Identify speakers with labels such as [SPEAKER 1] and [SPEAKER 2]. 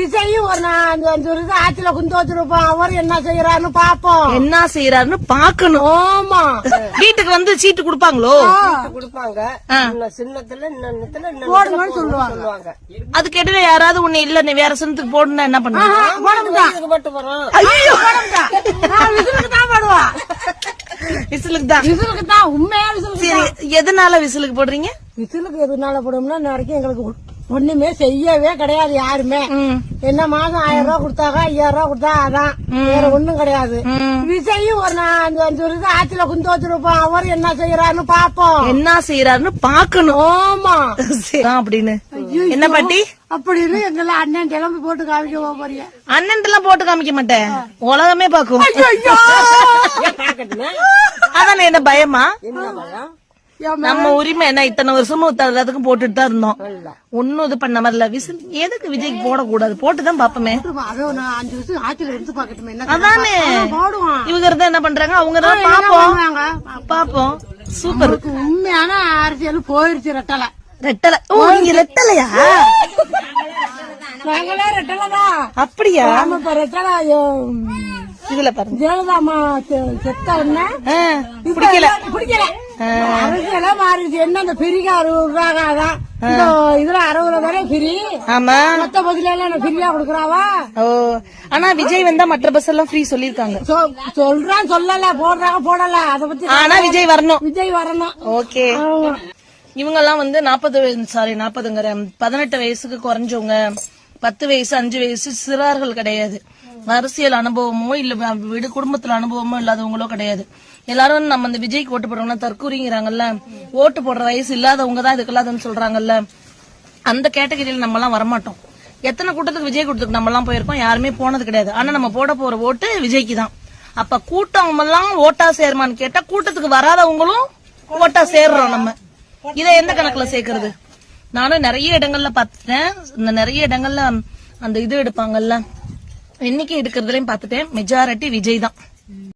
[SPEAKER 1] விஜய் ஒரு 5 வருஷம் ஆட்சியில குந்து வச்சிருப்போம். அவர் என்ன செய்யறாருன்னு பாப்போம்.
[SPEAKER 2] என்ன செய்யறாருன்னு பாக்கணும்.
[SPEAKER 1] ஆமா,
[SPEAKER 2] வீட்டுக்கு வந்து சீட்டு குடுப்பாங்களோ?
[SPEAKER 1] குடுப்பாங்க. சின்னத்துல
[SPEAKER 2] போடுங்கன்னு சொல்லுவாங்க. அதுக்கு இடையில யாராவது ஒண்ணு இல்ல நீ வேற சின்னத்துக்கு போடுனா என்ன பண்ணுவாங்க?
[SPEAKER 1] விசிலுக்கு தான் போடுவா.
[SPEAKER 2] விசிலுக்கு தான்.
[SPEAKER 1] விசிலுக்கு தான், உண்மையா விசிலுக்கு.
[SPEAKER 2] சரி, எதனால விசிலுக்கு போடுறீங்க?
[SPEAKER 1] விசிலுக்கு எதுனால போடும்னா வரைக்கும் எங்களுக்கு ஒண்ணுமே செய்யவே கிடையாது யாருமே. என்ன மாசம் 1000 ரூபாய் கொடுத்தாங்க, 5000 ரூபாய் கொடுத்தா அதான், வேற ஒண்ணும் கிடையாது. விஜய் ஒரு 5 வருஷம் ஆட்சியில குந்து வச்சிருப்போம். அவர் என்ன செய்யறாருன்னு பாப்போம்.
[SPEAKER 2] என்ன செய்யறாருன்னு பாக்கணும்.
[SPEAKER 1] ஆமா
[SPEAKER 2] அப்படின்னு என்ன பாட்டி
[SPEAKER 1] அப்படின்னு எங்களை அண்ணன் கிளம்பி போட்டு காமிக்க போறீங்க.
[SPEAKER 2] அண்ணன் எல்லாம் போட்டு காமிக்க மாட்டேன், உலகமே பாக்கும். அதானே என்ன பயமா? நம்ம உரிமை என்ன, இத்தனை வருஷமும் எல்லாத்துக்கும் போட்டுட்டு தான் இருந்தோம். ஒன்னும் இது பண்ண மாதிரில. விசில் எதுக்கு விஜய்க்கு போடக்கூடாது? போட்டுதான் பாப்போமே.
[SPEAKER 1] 5 வருஷம் ஆட்சியில இருந்து பாக்கட்டுமே.
[SPEAKER 2] அதானே இவங்க இருந்தா என்ன பண்றாங்க, அவங்க தான் பாப்போம். சூப்பர்.
[SPEAKER 1] உண்மையான அரசியல் போயிருச்சு. ரெட்டலை
[SPEAKER 2] ரெட்டலை. ஓ, நீங்க ரெட்டலையா?
[SPEAKER 1] நாங்களே ரெட்டலைதான்.
[SPEAKER 2] அப்படியா?
[SPEAKER 1] ரெட்டலை
[SPEAKER 2] இதுல பாருங்க,
[SPEAKER 1] ஜெயலலிதாமா செத்த உடனே
[SPEAKER 2] பிடிக்கல
[SPEAKER 1] அரசியல மாறிடுச்சு. என்ன இந்த பிரிக்க 60 ரூபாய் தான், இதுல 60 தானே பிரி.
[SPEAKER 2] ஆமா,
[SPEAKER 1] மொத்த பஸ்ல எல்லாம் ஃப்ரீயா கொடுக்குறாவா?
[SPEAKER 2] ஓ, ஆனா விஜய் வந்தா மற்ற பஸ் எல்லாம் ஃப்ரீ சொல்லிருக்காங்க.
[SPEAKER 1] சொல்றான், சொல்லல, போடுறாங்க, போடல. அத பத்தி
[SPEAKER 2] ஆனா விஜய் வரணும்.
[SPEAKER 1] விஜய் வரணும்.
[SPEAKER 2] ஓகே. இவங்க எல்லாம் வந்து 18 வயசுக்கு குறைஞ்சவங்க, 10 வயசு 5 வயசு சிறார்கள் கிடையாது. அரசியல் அனுபவமோ இல்ல வீடு குடும்பத்துல அனுபவமோ இல்லாதவங்களோ கிடையாது. எல்லாரும் நம்ம இந்த விஜய்க்கு ஓட்டு போடுறவங்க தற்கூறிங்கிறாங்கல்ல, ஓட்டு போடுற வயசு இல்லாதவங்க தான் இதுக்கு இல்லாதன்னு சொல்றாங்கல்ல, அந்த கேட்டகரியில நம்ம எல்லாம் வரமாட்டோம். எத்தனை கூட்டத்துக்கு விஜய் கூட்டத்துக்கு நம்ம எல்லாம் போயிருக்கோம்? யாருமே போனது கிடையாது. ஆனா நம்ம போட போற ஓட்டு விஜய்க்கு தான். அப்ப கூட்டம் எல்லாம் ஓட்டா சேருமான்னு கேட்டா, கூட்டத்துக்கு வராதவங்களும் ஓட்டா சேர்றோம் நம்ம. இதை எந்த கணக்குல சேர்க்கறது? நானும் நிறைய இடங்கள்ல பாத்துட்டேன். இந்த நிறைய இடங்கள்ல அந்த இது எடுப்பாங்கல்ல, எண்ணிக்கை எடுக்கிறதுலயும் பாத்துட்டேன். மெஜாரிட்டி விஜய் தான்.